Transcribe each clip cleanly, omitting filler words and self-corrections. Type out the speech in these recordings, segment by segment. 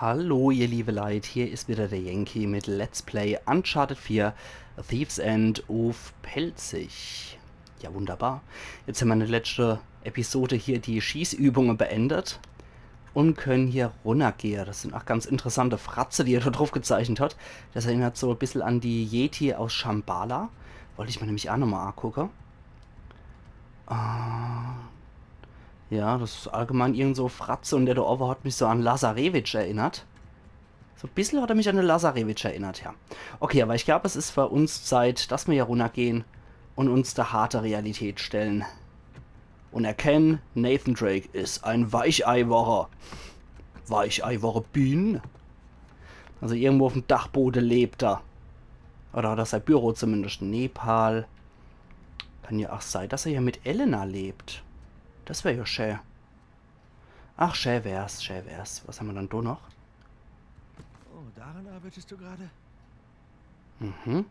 Hallo ihr liebe Leute, hier ist wieder der Yankee mit Let's Play Uncharted 4 Thieves End auf Pelzig. Ja, wunderbar. Jetzt haben wir in der letzten Episode hier die Schießübungen beendet und können hier runtergehen. Das sind auch ganz interessante Fratze, die er da drauf gezeichnet hat. Das erinnert so ein bisschen an die Yeti aus Shambhala. Wollte ich mir nämlich auch nochmal angucken. Ja, das ist allgemein irgend so Fratze und der da oben hat mich so an Lazarevich erinnert. So ein bisschen hat er mich an den Lazarevich erinnert, ja. Okay, aber ich glaube, es ist für uns Zeit, dass wir hier runtergehen und uns der harte Realität stellen. Und erkennen, Nathan Drake ist ein Weicheiwocher. Weicheiwocher bin. Also irgendwo auf dem Dachboden lebt er. Oder hat er sein Büro zumindest in Nepal. Kann ja auch sein, dass er hier mit Elena lebt. Das wäre ja schön. Ach, schön wär's, schön wär's. Was haben wir dann da noch? Oh, daran arbeitest du gerade? Mhm.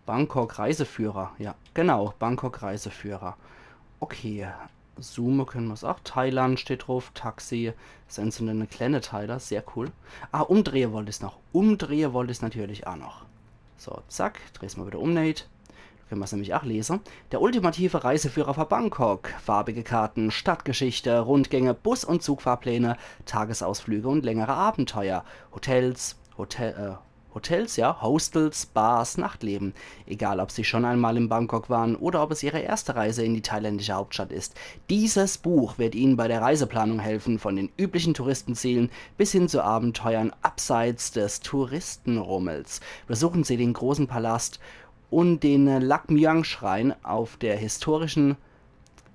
Bangkok Reiseführer. Ja, genau. Bangkok Reiseführer. Okay. Zoom können wir es auch. Thailand steht drauf. Taxi. Das sind so eine kleine Teile. Sehr cool. Ah, umdrehen wollte ich es noch. Umdrehen wollte ich es natürlich auch noch. So, zack. Dreh's mal wieder um, Nate. Können wir es nämlich auch lesen. Der ultimative Reiseführer für Bangkok. Farbige Karten, Stadtgeschichte, Rundgänge, Bus- und Zugfahrpläne, Tagesausflüge und längere Abenteuer. Hotels, ja, Hostels, Bars, Nachtleben. Egal, ob Sie schon einmal in Bangkok waren oder ob es Ihre erste Reise in die thailändische Hauptstadt ist. Dieses Buch wird Ihnen bei der Reiseplanung helfen, von den üblichen Touristenzielen bis hin zu Abenteuern abseits des Touristenrummels. Besuchen Sie den großen Palast und den Lakmyang-Schrein auf der historischen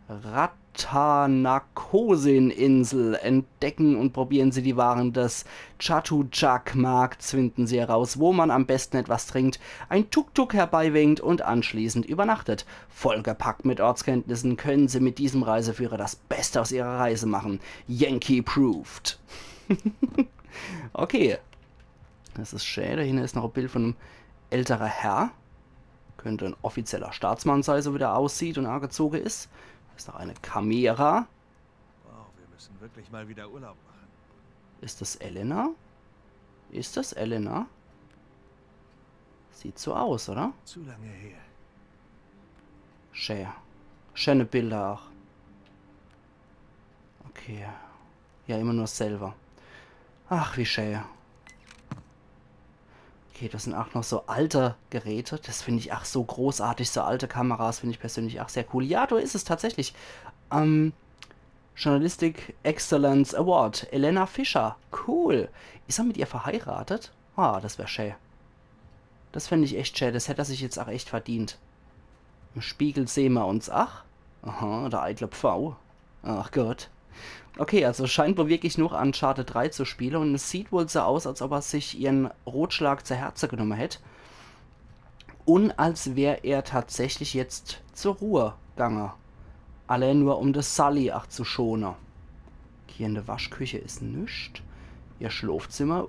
Rattanakosin-Insel. Entdecken und probieren Sie die Waren des Chatuchak-Markts, finden Sie heraus, wo man am besten etwas trinkt, ein Tuk-Tuk herbeiwinkt und anschließend übernachtet. Vollgepackt mit Ortskenntnissen können Sie mit diesem Reiseführer das Beste aus Ihrer Reise machen. Yankee-Proved. Okay, das ist schön. Da hinten ist noch ein Bild von einem älteren Herr. Könnte ein offizieller Staatsmann sein, so wie der aussieht und angezogen ist. Da ist noch eine Kamera. Wow, wir müssen wirklich mal wieder Urlaub machen. Ist das Elena? Ist das Elena? Sieht so aus, oder? Zu lange her. Schön. Schöne Bilder auch. Okay. Ja, immer nur selber. Ach, wie schön. Okay, das sind auch noch so alte Geräte. Das finde ich auch so großartig. So alte Kameras finde ich persönlich auch sehr cool. Ja, da ist es tatsächlich. Journalistic Excellence Award. Elena Fischer. Cool. Ist er mit ihr verheiratet? Ah, das wäre schön. Das fände ich echt schön. Das hätte er sich jetzt auch echt verdient. Im Spiegel sehen wir uns. Ach. Aha, der eitle Pfau. Ach Gott. Okay, also scheint wohl wirklich nur Uncharted 3 zu spielen und es sieht wohl so aus, als ob er sich ihren Rotschlag zu Herzen genommen hätte. Und als wäre er tatsächlich jetzt zur Ruhe gegangen. Allein nur um das Sully auch zu schonen. Hier in der Waschküche ist nichts. Ihr Schlafzimmer,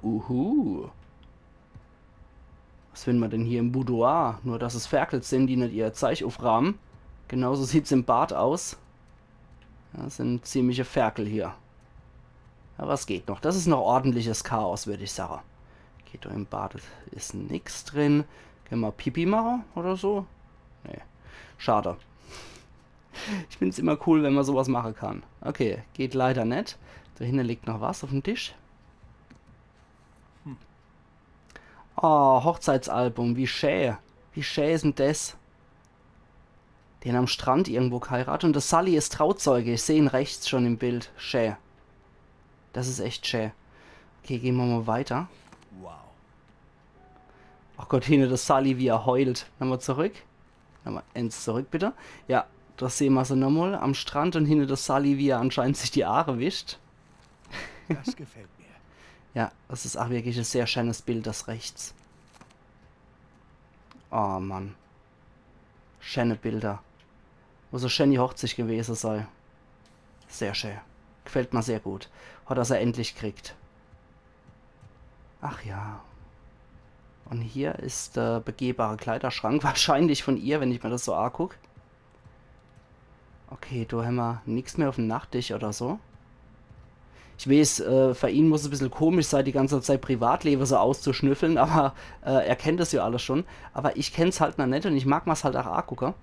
Was finden wir denn hier im Boudoir? Nur, dass es Ferkel sind, die nicht ihr Zeug aufrahmen. Genauso sieht es im Bad aus. Das sind ziemliche Ferkel hier. Aber es geht noch. Das ist noch ordentliches Chaos, würde ich sagen. Geht doch im Bad, ist nichts drin. Können wir Pipi machen oder so? Nee. Schade. Ich finde es immer cool, wenn man sowas machen kann. Okay, geht leider nicht. Da hinten liegt noch was auf dem Tisch. Oh, Hochzeitsalbum, wie schön. Wie schön ist denn das? Den am Strand irgendwo geheiratet. Und der Sully ist Trauzeuge. Ich sehe ihn rechts schon im Bild. Schön. Das ist echt schön. Okay, gehen wir mal weiter. Wow. Ach Gott, hinter der Sully, wie er heult. Nochmal zurück. Nochmal eins zurück, bitte. Ja, das sehen wir so nochmal am Strand und hinter der Sully, wie er anscheinend sich die Haare wischt. Das gefällt mir. Ja, das ist auch wirklich ein sehr schönes Bild, das rechts. Oh Mann. Schöne Bilder. Wo so schön die Hochzeit gewesen sei. Sehr schön. Gefällt mir sehr gut. Hat er endlich kriegt. Ach ja. Und hier ist der begehbare Kleiderschrank. Wahrscheinlich von ihr, wenn ich mir das so angucke. Okay, da haben wir nichts mehr auf dem Nachttisch oder so. Ich weiß, für ihn muss es ein bisschen komisch sein, die ganze Zeit Privatleben so auszuschnüffeln, aber er kennt das ja alles schon. Aber ich kenn's halt noch nicht und ich mag es halt auch angucken.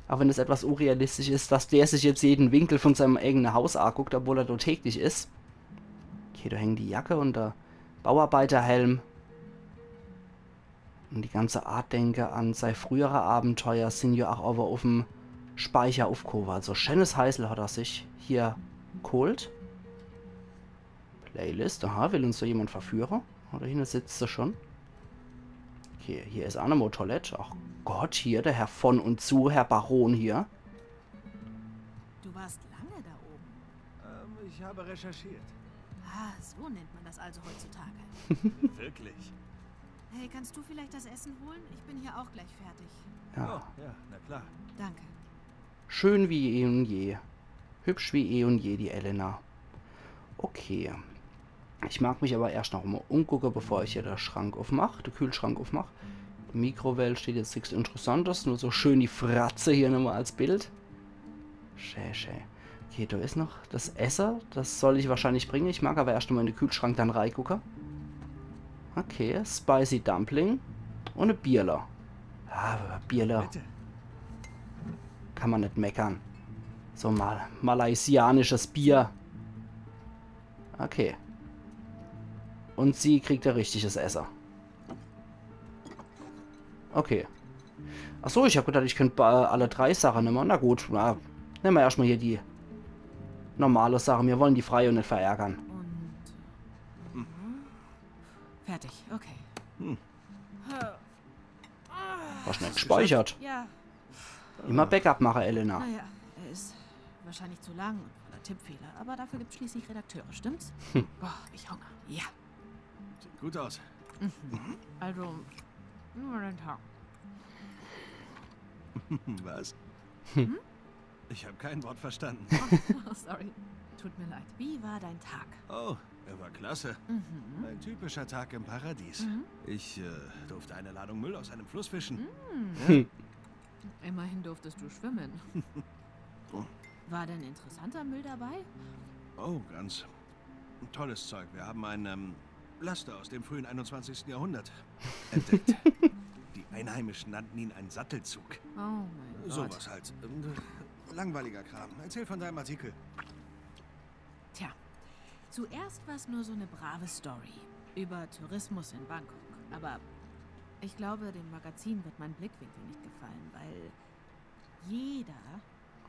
Auch wenn es etwas unrealistisch ist, dass der sich jetzt jeden Winkel von seinem eigenen Haus anguckt, obwohl er dort täglich ist. Okay, da hängen die Jacke und der Bauarbeiterhelm. Und die ganze Art denke an sein frühere Abenteuer sind ja auch aber auf dem Speicher aufgehoben. Also schönes Heißel hat er sich hier geholt. Playlist, aha, will uns da jemand verführen? Oder hinten sitzt sie schon? Okay, hier ist Animo Toilette. Ach Gott, hier der Herr von und zu, Herr Baron hier. Du warst lange da oben. Ich habe recherchiert. Ah, so nennt man das also heutzutage. Wirklich? Hey, kannst du vielleicht das Essen holen? Ich bin hier auch gleich fertig. Ja. Oh, ja, na klar. Danke. Schön wie eh und je. Hübsch wie eh und je, die Elena. Okay. Ich mag mich aber erst noch mal umgucken, bevor ich hier den Schrank aufmache, den Kühlschrank aufmache. Die Mikrowelle steht jetzt nichts Interessantes, nur so schön die Fratze hier nochmal als Bild. Schön, schön. Okay, da ist noch das Essen, das soll ich wahrscheinlich bringen. Ich mag aber erst noch mal in den Kühlschrank dann reingucken. Okay, Spicy Dumpling und eine Bierler. Ah, Bierler Bitte. kann man nicht meckern. So mal malaysianisches Bier. Okay. Und sie kriegt ein richtiges Essen. Okay. Achso, ich habe gedacht, ich könnte alle 3 Sachen nehmen. Na gut, na, nehmen wir erstmal hier die normale Sache. Wir wollen die Freie und nicht verärgern. Und... Fertig, okay. War schnell gespeichert. Ja, Immer Backup machen, Elena. naja, er ist wahrscheinlich zu lang und voller Tippfehler. Aber dafür gibt es schließlich Redakteure, stimmt's? Boah, hab ich Hunger. Ja. Sieht gut aus. Also, nur den Tag. Was? Ich habe kein Wort verstanden. Oh, sorry. Tut mir leid. Wie war dein Tag? Oh, er war klasse. Ein typischer Tag im Paradies. Ich durfte eine Ladung Müll aus einem Fluss fischen. Immerhin durftest du schwimmen. War denn interessanter Müll dabei? Oh, ganz tolles Zeug. Wir haben einen Laster aus dem frühen 21. Jahrhundert entdeckt. Die Einheimischen nannten ihn einen Sattelzug. Oh mein Gott. Sowas halt. Langweiliger Kram. Erzähl von deinem Artikel. Tja, zuerst war es nur so eine brave Story über Tourismus in Bangkok. Aber ich glaube, dem Magazin wird mein Blickwinkel nicht gefallen, weil jeder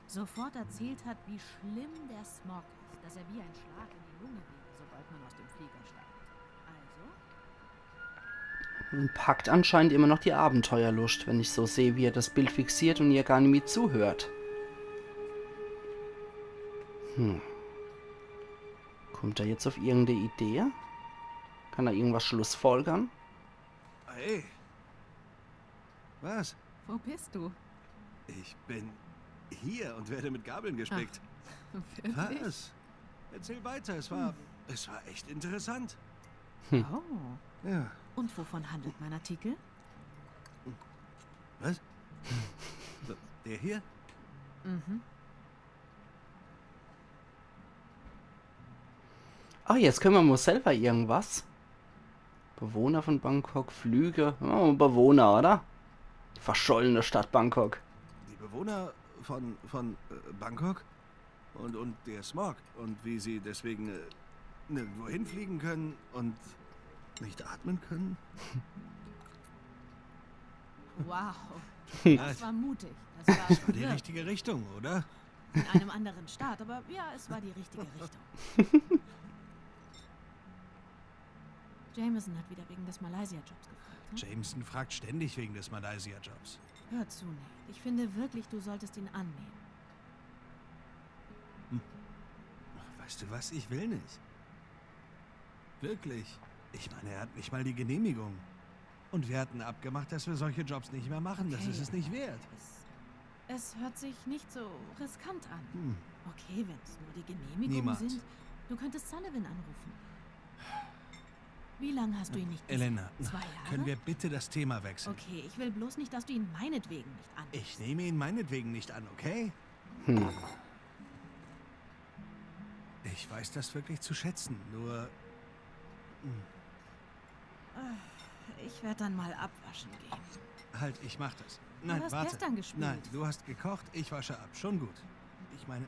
sofort erzählt hat, wie schlimm der Smog ist, dass er wie ein Schlag in die Lunge wäre, sobald man aus dem Flieger steigt. Also? Und packt anscheinend immer noch die Abenteuerlust, wenn ich so sehe, wie er das Bild fixiert und ihr gar nicht mit zuhört. Kommt er jetzt auf irgendeine Idee? Kann er irgendwas schlussfolgern? Hey. Was? Wo bist du? Ich bin hier und werde mit Gabeln gespickt. Wirklich? Was? Erzähl weiter. Es war echt interessant. Oh. Ja. Und wovon handelt mein Artikel? Was? Der hier? Mhm. Ach, jetzt können wir mal selber irgendwas. Bewohner von Bangkok, Flüge. Oh, Bewohner, oder? Verschollene Stadt Bangkok. Die Bewohner von Bangkok und der Smog und wie sie deswegen nirgendwo hinfliegen können und nicht atmen können. Wow. Das Das war mutig. Das war war die verwirrt. richtige Richtung, oder? In einem anderen Staat, aber ja, es war die richtige Richtung. Jameson hat wieder wegen des Malaysia-Jobs gefragt. Ne? Jameson fragt ständig wegen des Malaysia-Jobs. Hör zu, Nate. Ich finde wirklich, du solltest ihn annehmen. Weißt du was? Ich will nicht. Wirklich. Ich meine, er hat nicht mal die Genehmigung. Und wir hatten abgemacht, dass wir solche Jobs nicht mehr machen. Das Okay. ist es nicht wert. Es hört sich nicht so riskant an. Okay, wenn es nur die Genehmigungen Niemals. sind. Du könntest Sullivan anrufen. Wie lange hast du ihn nicht gesehen? Elena, 2 Jahre? können wir bitte das Thema wechseln? Okay, ich will bloß nicht, dass du ihn meinetwegen nicht anrufst. Ich nehme ihn meinetwegen nicht an, okay? Ich weiß das wirklich zu schätzen, nur... Ich werde dann mal abwaschen gehen. Halt, ich mach das. Nein, hast warte. gestern gespielt. Nein, du hast gekocht, ich wasche ab. Schon gut. Ich meine,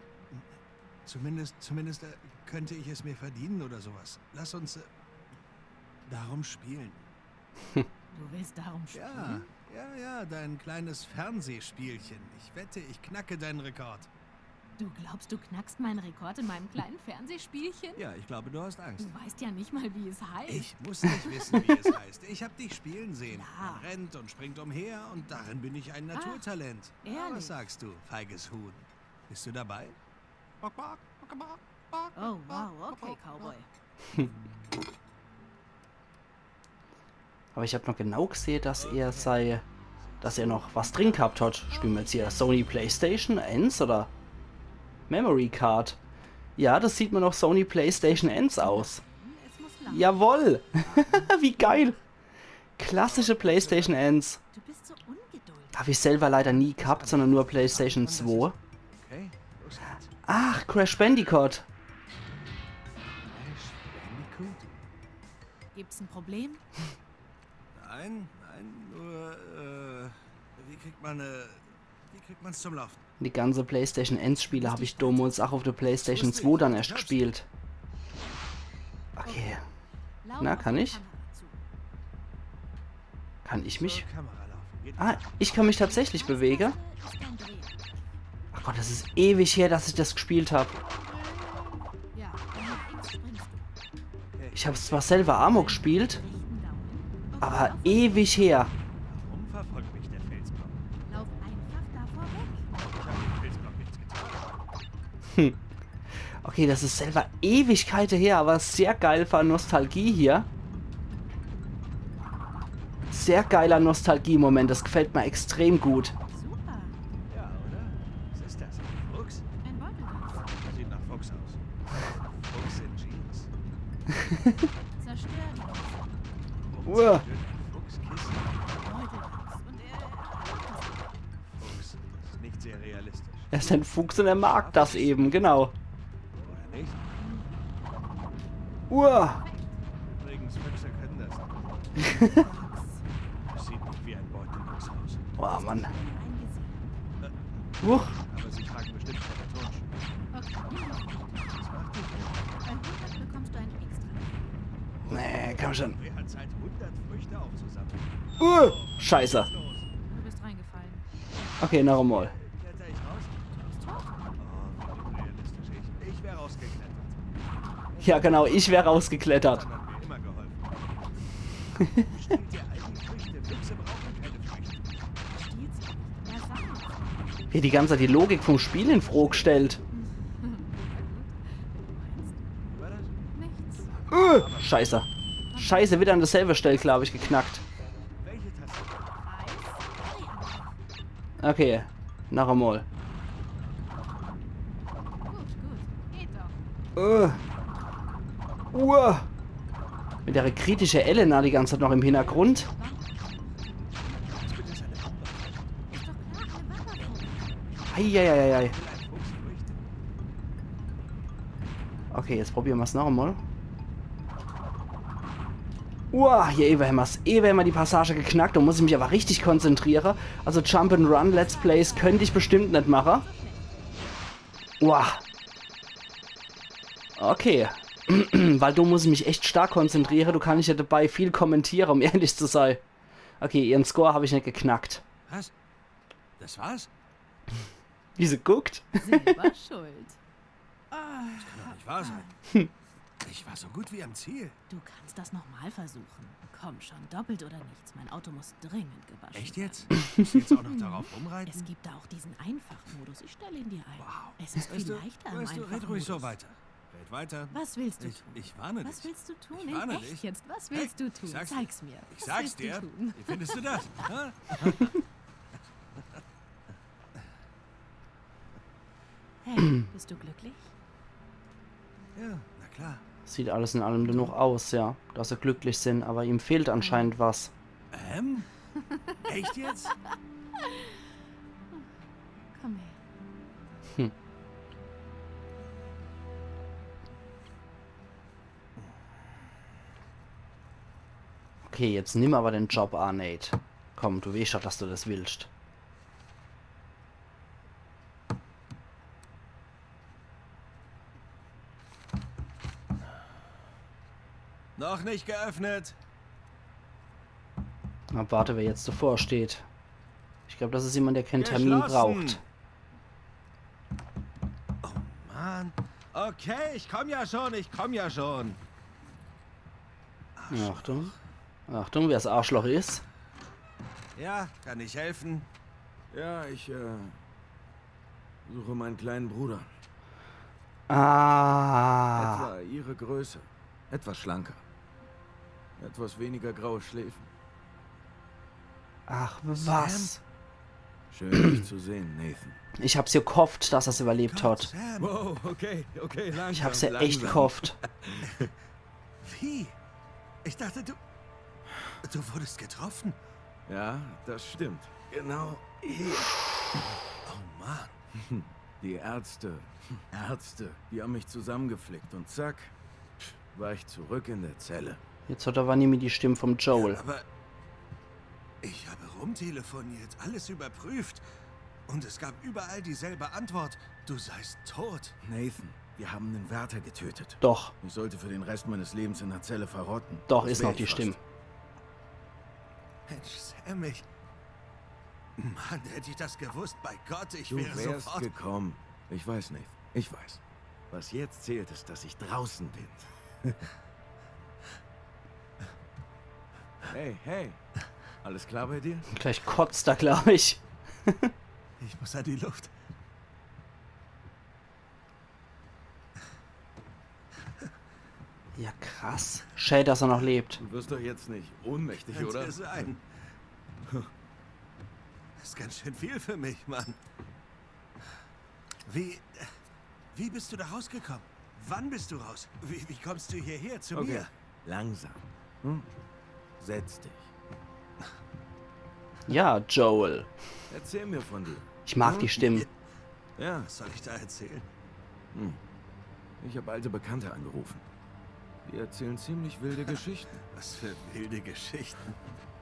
zumindest könnte ich es mir verdienen oder sowas. Lass uns darum spielen. Du willst darum spielen? Ja, dein kleines Fernsehspielchen. Ich wette, ich knacke deinen Rekord. Du glaubst, du knackst meinen Rekord in meinem kleinen Fernsehspielchen? Ja, ich glaube, du hast Angst. Du weißt ja nicht mal, wie es heißt. Ich muss nicht wissen, wie es heißt. Ich habe dich spielen sehen. Klar. Man rennt und springt umher und darin bin ich ein Naturtalent. ehrlich? Was sagst du, feiges Huhn? Bist du dabei? Oh, wow, okay, Cowboy. Aber ich habe noch genau gesehen, dass er noch was drin gehabt hat. Spielen wir jetzt hier Sony PlayStation 1 oder Memory Card? Ja, das sieht mir noch Sony PlayStation 1 aus. Es muss lang. Jawohl! Wie geil! Klassische PlayStation 1. Du bist so ungeduldig. Habe ich selber leider nie gehabt, sondern nur PlayStation 2. Okay, los geht's. Ach, Crash Bandicoot. Crash Bandicoot? Gibt's ein Problem? Nein, nur, wie kriegt man's zum Laufen? Die ganze PlayStation 1 Spiele habe ich damals auch auf der PlayStation 2 dann erst gespielt. Okay. Lauf Na, auf kann die ich? Kamera zu. Kann ich mich? Zur Kamera laufen. Geht Ah, ich kann mich tatsächlich bewegen. Das ist dein Dreh. Ach Gott, das ist ewig her, dass ich das gespielt habe. Ja, und mit X springst du. Ich habe zwar selber Amok gespielt, Rechten Daumen. Okay, aber lauf ewig her. Warum verfolgt mich der Felsblock? Lauf einfach davor weg. Ich habe dem Felsblock nichts getan. Okay, das ist selber Ewigkeiten her, aber sehr geil für Nostalgie hier. Sehr geiler Nostalgie-Moment, das gefällt mir extrem gut. Super. Ja, oder? Was ist das? Ein Fuchs? Ein Beuteldachs. Sieht nach Fuchs aus. Fuchs in Jeans. Zerstör die Box. Uah. Wird ein Fuchs kissen? Beuteldachs. Und Fuchs. Das ist nicht sehr realistisch. Er ist ein Fuchs und er mag das eben, genau. Oder nicht? Uah. Übrigens, Füchse können das nicht. Das sieht nicht wie ein Beutelwachs aus. Oh Mann. eingesehen. Huch. Aber sie tragen bestimmt keine Turnschuhe. Okay, nimm das. Was macht die Bei 100 bekommst du ein Extra. Nee, komm schon. Wer hat Zeit, 100 Früchte aufzusammeln? Scheiße. Los! Du bist reingefallen. Okay, noch einmal. Kletter ich raus? Du bist tot. Oh, wie unrealistisch. Ich wäre rausgeklettert. Ja, genau, ich wäre rausgeklettert. Das hat mir immer geholfen. Stiehlt ihr eigene Früchte? Füchse brauchen keine Früchte. Stiehlt sie. Er sammelt. Hier die ganze Zeit die Logik vom Spiel in Frage gestellt. War das? Nichts. Scheiße. Scheiße, wieder an derselben Stelle, glaube ich, geknackt. Welche Taste? Weiß. Dreh an. Okay, noch einmal. Gut. Geht doch. Mit der kritischen Elena die ganze Zeit noch im Hintergrund. Was bitte ist eine Bombe? Ist doch klar, eine Wandervogel. Eieieiei. Will ein Fuchs Früchte? Okay, jetzt probieren wir es noch einmal. Hier eben haben wir die Passage geknackt und muss ich mich aber richtig konzentrieren. Also Jump and Run Let's Plays könnte ich bestimmt nicht machen. Okay. Weil du muss ich mich echt stark konzentrieren. Du kannst ja dabei viel kommentieren, um ehrlich zu sein. Okay, ihren Score habe ich nicht geknackt. Was? Das war's? Wie sie guckt. Selber schuld. Kann doch nicht wahr sein. Ich war so gut wie am Ziel. Du kannst das nochmal versuchen. Komm schon, doppelt oder nichts. Mein Auto muss dringend gewaschen Echt werden. jetzt? Musst du jetzt auch noch darauf rumreiten? Es gibt da auch diesen Einfachmodus. Ich stelle ihn dir ein. Wow. Es ist viel leichter im red ruhig Einfachmodus. so weiter. Red weiter. Was willst du tun? Ich warne Was dich. willst du tun? Ich warne Echt dich. jetzt? Was willst du tun? sag's- Zeig's mir. Ich Was sag's willst du dir. tun? Wie findest du das? Hä? Hey, bist du glücklich? Ja, na klar. Sieht alles in allem genug aus, ja. Dass sie glücklich sind, aber ihm fehlt anscheinend was. Echt jetzt? Komm her. Okay, jetzt nimm aber den Job an, Nate. Komm, du weißt doch, dass du das willst. Noch nicht geöffnet. Na, warte, wer jetzt davor steht. Ich glaube, das ist jemand, der keinen Termin braucht. Oh Mann. Okay, ich komme ja schon, ich komme ja schon. Achtung. Achtung, wer das Arschloch ist. Ja, kann ich helfen? Ja, ich suche meinen kleinen Bruder. Ah. Etwa ihre Größe. Etwas schlanker. Etwas weniger graue Schläfen. Ach, was? Schön, dich zu sehen, Nathan. Ich hab's ihr gehofft, dass er's überlebt Gott, hat. Sam. Wow, okay, langsam. Ich hab's ihr echt gehofft. Wie? Ich dachte, du wurdest getroffen. Ja, das stimmt. Genau hier. Oh Mann. Die Ärzte, die haben mich zusammengeflickt und zack, war ich zurück in der Zelle. Jetzt hat aber nie mehr die Stimme vom Joel. Aber ich habe rumtelefoniert, alles überprüft. Und es gab überall dieselbe Antwort. Du seist tot. Nathan, wir haben einen Wärter getötet. Doch, Ich sollte für den Rest meines Lebens in der Zelle verrotten. doch, Das ist wär noch die ich fast. Stimme. Mensch, Sam, Mann, hätte ich das gewusst, bei Gott, ich Du wäre wärst sofort... gekommen. Ich weiß, Nathan, ich weiß. Was jetzt zählt, ist, dass ich draußen bin. Hey, alles klar bei dir? Gleich kotzt er, glaube ich. Ich muss an die Luft. Ja, krass. Schade, dass er noch lebt. Du wirst doch jetzt nicht ohnmächtig, oder? Könnte sein. Das ist ganz schön viel für mich, Mann. Wie bist du da rausgekommen? Wann bist du raus? Wie kommst du hierher zu Okay, mir? langsam. Setz dich. Ja, Joel. Erzähl mir von dir. Ich mag die Stimmen. Ja, Was soll ich da erzählen? ich habe alte Bekannte angerufen. Die erzählen ziemlich wilde Geschichten. Was für wilde Geschichten.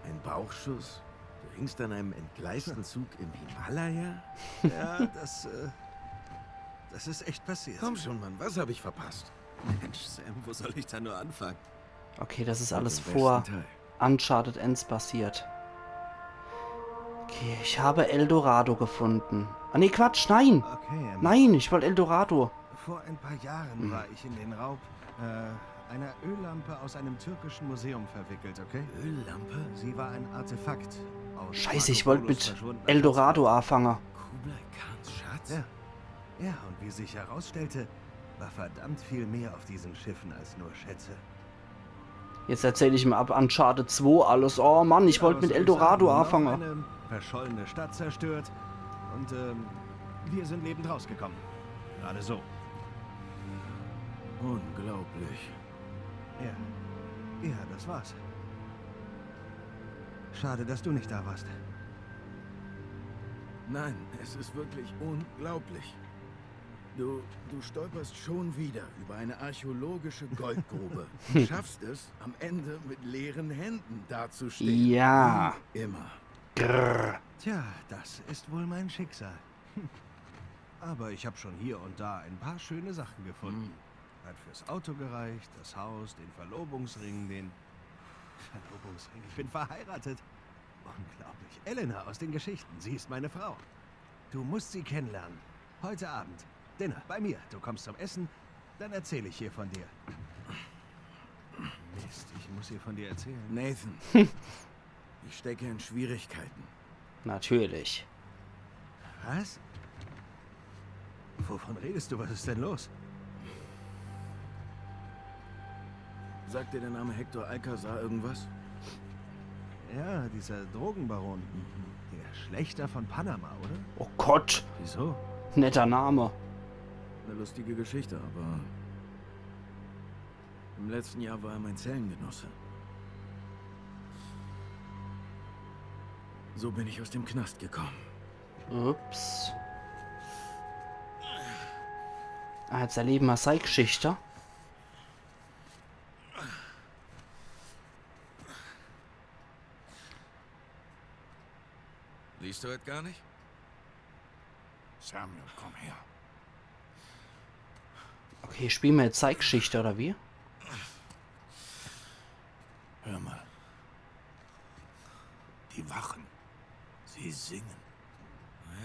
Ein Bauchschuss? Du hingst an einem entgleisten Zug im Himalaya? Ja, das ist echt passiert. Komm schon, Mann, was habe ich verpasst? Mensch, Sam, wo soll ich da nur anfangen? Okay, das ist alles Den besten vor Teil. Uncharted Ends passiert. Okay, ich habe Eldorado gefunden. Ah, nee, Quatsch, nein! Okay, Nein, ich wollte Eldorado. Vor ein paar Jahren war ich in den Raub einer Öllampe aus einem türkischen Museum verwickelt, okay? Öllampe? Sie war ein Artefakt aus Scheiße, ich Marco wollte Polos mit verschwundener Eldorado anfangen. Kublai Khans Schatz? Schatzwelt. Ja, und wie sich herausstellte, war verdammt viel mehr auf diesen Schiffen als nur Schätze. Jetzt erzähle ich mir ab Uncharted 2 alles. Oh Mann, ich wollte Ja, mit was soll ich Eldorado sagen? anfangen. Noch eine verschollene Stadt zerstört und wir sind lebend rausgekommen. Gerade so. Unglaublich. Ja, das war's. Schade, dass du nicht da warst. Nein, es ist wirklich unglaublich. Du stolperst schon wieder über eine archäologische Goldgrube und schaffst es, am Ende mit leeren Händen dazustehen. Ja. Wie immer. Grrr. Tja, das ist wohl mein Schicksal. Aber ich habe schon hier und da ein paar schöne Sachen gefunden. Hat fürs Auto gereicht, das Haus, den Verlobungsring, Ich bin verheiratet. Unglaublich. Elena aus den Geschichten. Sie ist meine Frau. Du musst sie kennenlernen. Heute Abend. Dinner bei mir. Du kommst zum Essen, dann erzähle ich hier von dir. Mist, ich muss ihr von dir erzählen. Nathan, ich stecke in Schwierigkeiten. Natürlich. Was? Wovon redest du? Was ist denn los? Sagt dir der Name Hector Alcazar irgendwas? Ja, dieser Drogenbaron. Der Schlächter von Panama, oder? Oh Gott, Wieso? netter Name. Eine lustige Geschichte, aber im letzten Jahr war er mein Zellengenosse. So bin ich aus dem Knast gekommen. Ups. Jetzt erleben wir seine Geschichte. Liest du es gar nicht? Samuel, komm her. Okay, spielen wir jetzt Zeitgeschichte oder wie? Hör mal. Die Wachen. Sie singen.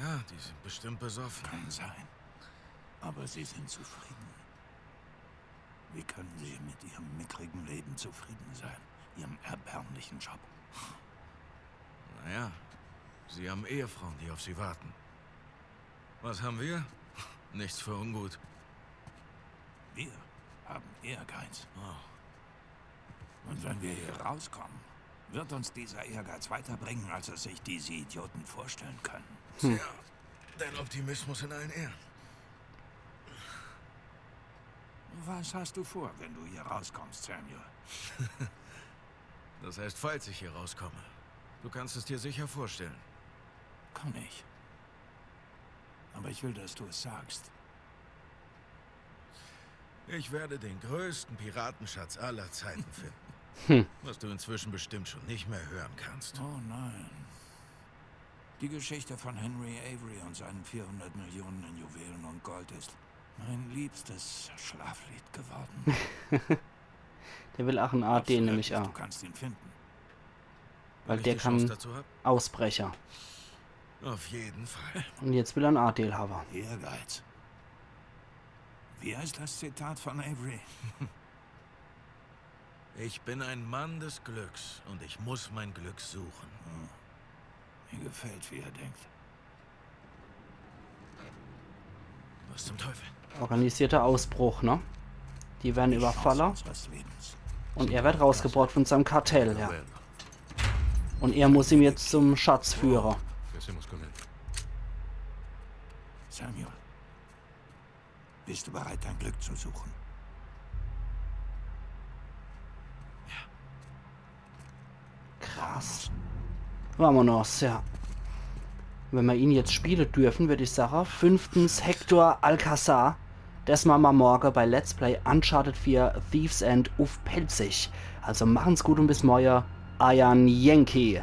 Naja, die sind bestimmt besoffen. Kann sein. Aber sie sind zufrieden. Wie können sie mit ihrem mickrigen Leben zufrieden sein? Ihrem erbärmlichen Job. Naja, sie haben Ehefrauen, die auf sie warten. Was haben wir? Nichts für ungut. Wir haben Ehrgeiz. Oh. Und wenn wir hier rauskommen, wird uns dieser Ehrgeiz weiterbringen, als es sich diese Idioten vorstellen können. Tja, dein Optimismus in allen Ehren. Was hast du vor, wenn du hier rauskommst, Samuel? Das heißt, falls ich hier rauskomme. Du kannst es dir sicher vorstellen. Kann ich. Aber ich will, dass du es sagst. Ich werde den größten Piratenschatz aller Zeiten finden. Was du inzwischen bestimmt schon nicht mehr hören kannst. Oh nein. Die Geschichte von Henry Avery und seinen 400 Millionen in Juwelen und Gold ist mein liebstes Schlaflied geworden. Der will auch ein AD, nämlich Du auch. kannst ihn finden. Weil Wenn ich der die Chance kann dazu hab? Ausbrecher. Auf jeden Fall. Und jetzt will er ein AD haben. Ehrgeiz. Wie heißt das Zitat von Avery? Ich bin ein Mann des Glücks und ich muss mein Glück suchen. Mir gefällt, wie er denkt. Was zum Teufel? Organisierter Ausbruch, ne? Die werden Die Überfaller Chance unseres Lebens. und er wird rausgebracht von seinem Kartell, ja. Und er muss ihn jetzt zum Schatzführer. Samuel, bist du bereit, dein Glück zu suchen? Krass. Vamonos, ja. Wenn wir ihn jetzt spielen dürfen, würde ich sagen, 5. Hector Alcazar. Das machen wir morgen bei Let's Play Uncharted 4 Thieves End auf Pelzig. Also machen's gut und bis morgen. Ayan Yankee.